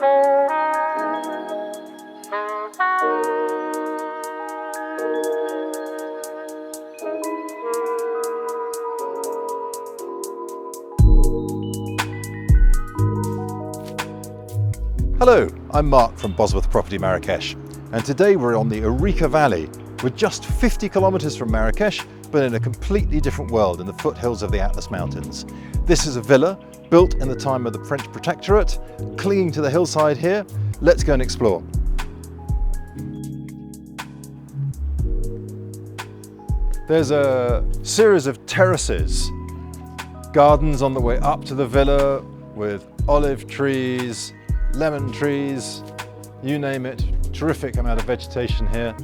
Hello, I'm Mark from Bosworth Property Marrakech, and today we're on the Ourika Valley. We're just 50 kilometers from Marrakech, but in a completely different world in the foothills of the Atlas Mountains. This is a villa built in the time of the French Protectorate, clinging to the hillside here. Let's go and explore. There's a series of terraces, gardens on the way up to the villa with olive trees, lemon trees, you name it. Terrific amount of vegetation here.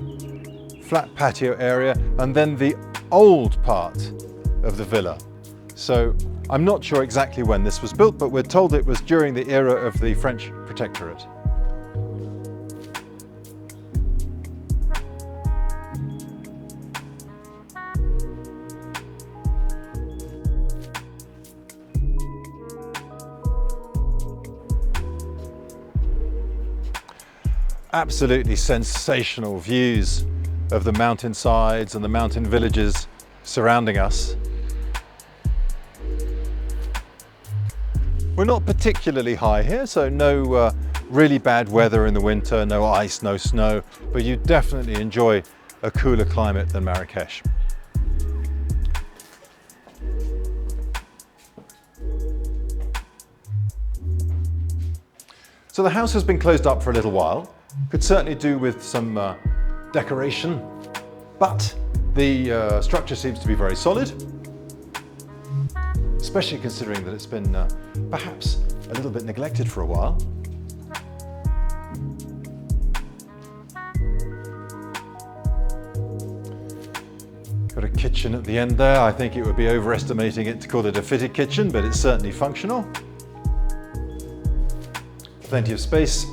Flat patio area, and then the old part of the villa. So I'm not sure exactly when this was built, but we're told it was during the era of the French Protectorate. Absolutely sensational views of the mountainsides and the mountain villages surrounding us. We're not particularly high here, so no really bad weather in the winter, no ice, no snow, but you definitely enjoy a cooler climate than Marrakech. So the house has been closed up for a little while. Could certainly do with some decoration, but the structure seems to be very solid, especially considering that it's been perhaps a little bit neglected for a while. Got a kitchen at the end there. I think it would be overestimating it to call it a fitted kitchen, but it's certainly functional. Plenty of space.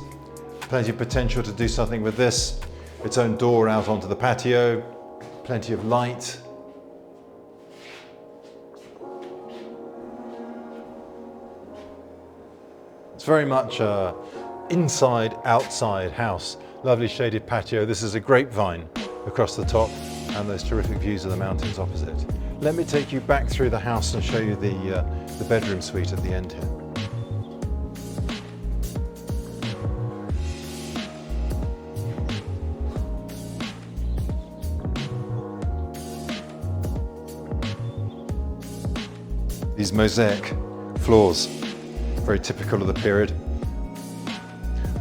Plenty of potential to do something with this. Its own door out onto the patio, plenty of light. It's very much an inside-outside house. Lovely shaded patio. This is a grapevine across the top and those terrific views of the mountains opposite. Let me take you back through the house and show you the bedroom suite at the end here. These mosaic floors, very typical of the period.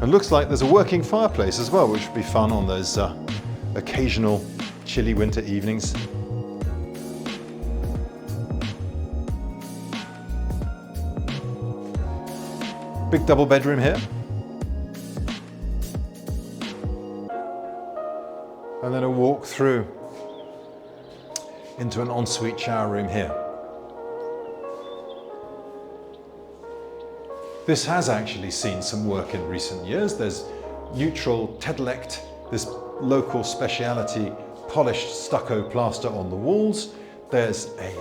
And looks like there's a working fireplace as well, which would be fun on those occasional chilly winter evenings. Big double bedroom here. And then a walk through into an ensuite shower room here. This has actually seen some work in recent years. There's neutral terraced, this local speciality polished stucco plaster on the walls. There's a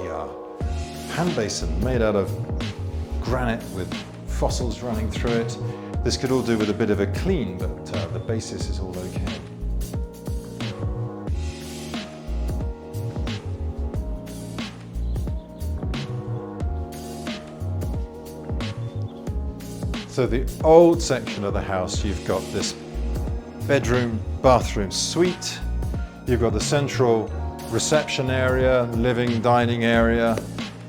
hand basin made out of granite with fossils running through it. This could all do with a bit of a clean, but the basis is all okay. So the old section of the house, you've got this bedroom, bathroom suite. You've got the central reception area, living, dining area.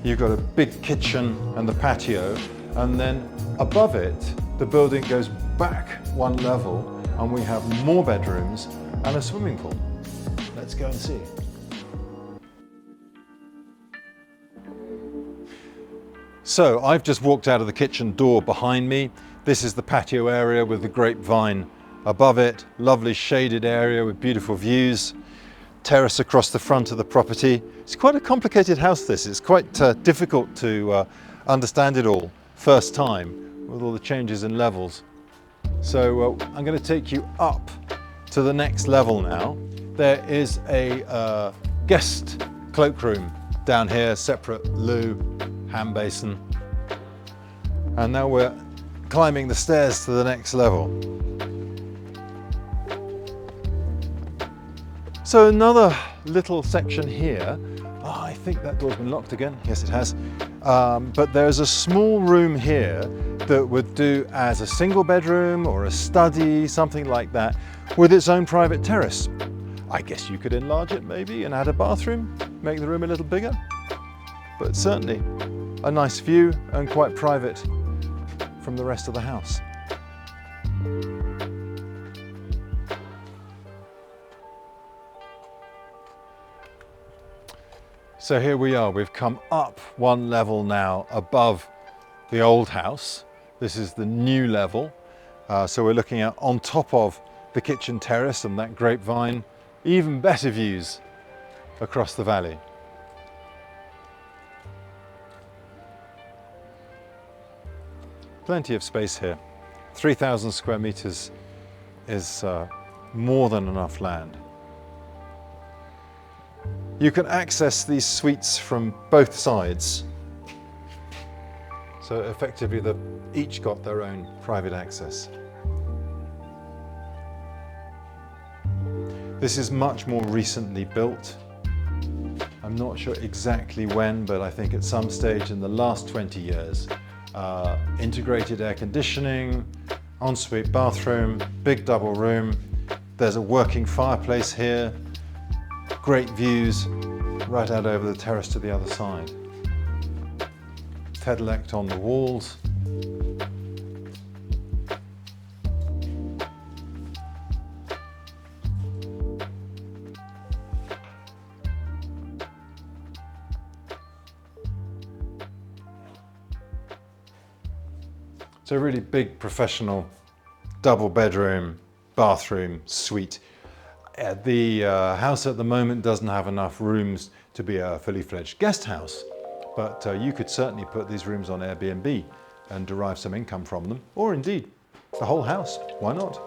You've got a big kitchen and the patio. And then above it, the building goes back one level and we have more bedrooms and a swimming pool. Let's go and see. So I've just walked out of the kitchen door behind me. This is the patio area with the grapevine above it. Lovely shaded area with beautiful views. Terrace across the front of the property. It's quite a complicated house, this. It's quite difficult to understand it all first time with all the changes in levels. So I'm going to take you up to the next level now. There is a guest cloakroom down here, separate loo, hand basin. And now we're climbing the stairs to the next level. So another little section here. Oh, I think that door's been locked again. Yes, it has. But there's a small room here that would do as a single bedroom or a study, something like that, with its own private terrace. I guess you could enlarge it maybe and add a bathroom, make the room a little bigger. But certainly a nice view and quite private from the rest of the house. So here we are, we've come up one level now above the old house. This is the new level. So we're looking at on top of the kitchen terrace and that grapevine, even better views across the valley. Plenty of space here. 3,000 square meters is more than enough land. You can access these suites from both sides. So effectively they've each got their own private access. This is much more recently built. I'm not sure exactly when, but I think at some stage in the last 20 years. Integrated air conditioning, ensuite bathroom, big double room. There's a working fireplace here. Great views right out over the terrace to the other side. Pedalect on the walls. It's a really big professional double bedroom, bathroom, suite. The house at the moment doesn't have enough rooms to be a fully fledged guest house, but you could certainly put these rooms on Airbnb and derive some income from them, or indeed the whole house, why not?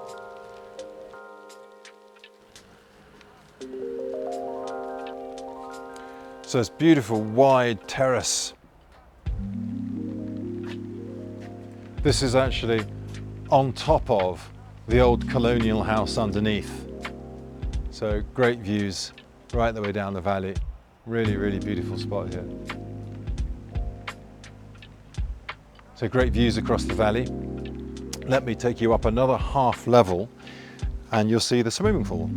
So it's beautiful wide terrace. This is actually on top of the old colonial house underneath. So great views right the way down the valley. Really, really beautiful spot here. So great views across the valley. Let me take you up another half level and you'll see the swimming pool.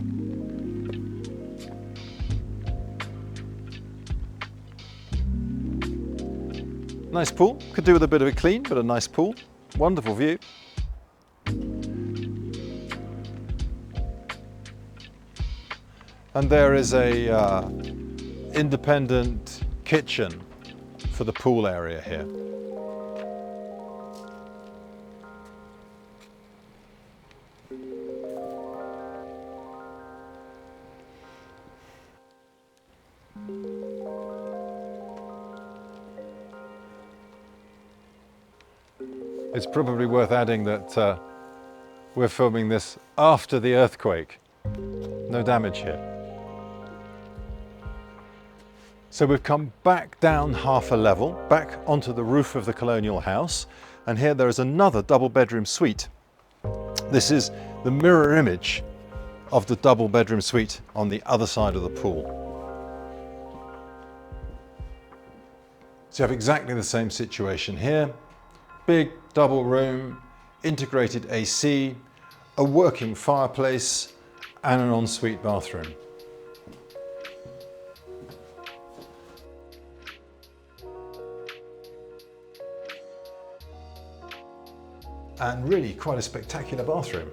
Nice pool. Could do with a bit of a clean, but a nice pool. Wonderful view. And there is a independent kitchen for the pool area here. It's probably worth adding that we're filming this after the earthquake. No damage here. So we've come back down half a level, back onto the roof of the colonial house, and here there is another double bedroom suite. This is the mirror image of the double bedroom suite on the other side of the pool. So you have exactly the same situation here. Big double room, integrated AC, a working fireplace, and an ensuite bathroom. And really quite a spectacular bathroom.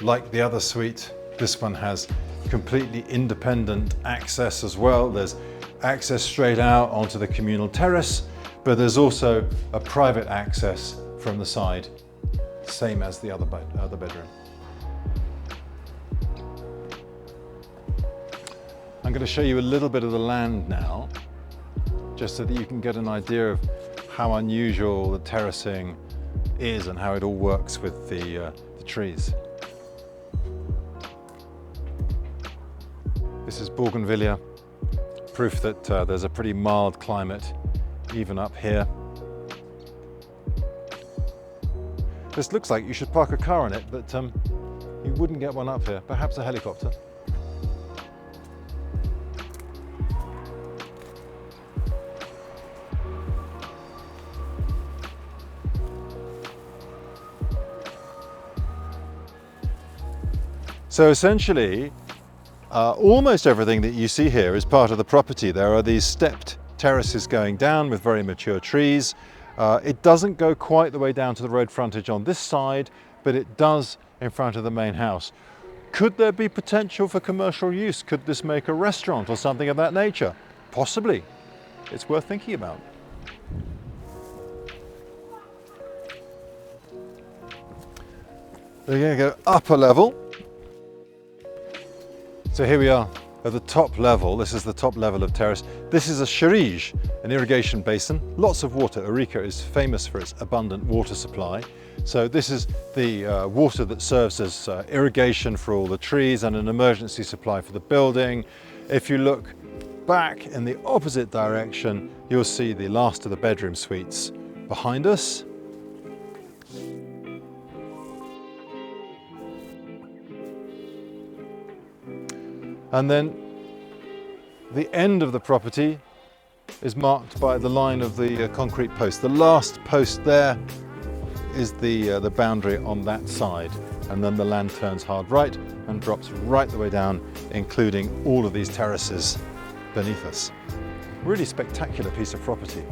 Like the other suite, this one has completely independent access as well. There's access straight out onto the communal terrace, but there's also a private access from the side, same as the other bedroom. I'm going to show you a little bit of the land now, just so that you can get an idea of how unusual the terracing is and how it all works with the trees. This is Bougainvillea proof that there's a pretty mild climate even up here. This looks like you should park a car on it, but you wouldn't get one up here. Perhaps a helicopter. So essentially, almost everything that you see here is part of the property. There are these stepped terraces going down with very mature trees. It doesn't go quite the way down to the road frontage on this side, but it does in front of the main house. Could there be potential for commercial use? Could this make a restaurant or something of that nature? Possibly. It's worth thinking about. We're going to go up a level. So here we are at the top level. This is the top level of terrace. This is a sharij, an irrigation basin. Lots of water. Ourika is famous for its abundant water supply. So this is the water that serves as irrigation for all the trees and an emergency supply for the building. If you look back in the opposite direction, you'll see the last of the bedroom suites behind us. And then the end of the property is marked by the line of the concrete post. The last post there is the boundary on that side, and then the land turns hard right and drops right the way down, including all of these terraces beneath us. Really spectacular piece of property.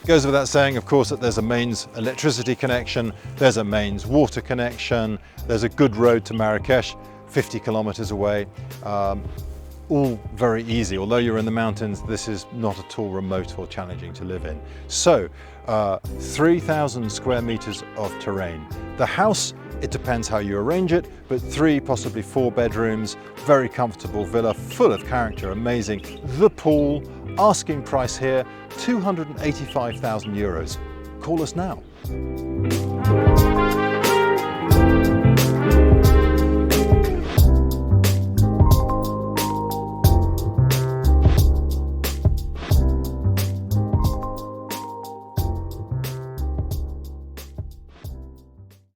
Goes without saying, of course, that there's a mains electricity connection, there's a mains water connection, there's a good road to Marrakech, 50 kilometers away. All very easy. Although you're in the mountains, this is not at all remote or challenging to live in. So, 3,000 square meters of terrain. The house, it depends how you arrange it, but 3, possibly 4 bedrooms, very comfortable villa, full of character, amazing. The pool, asking price here, 285,000 euros. Call us now.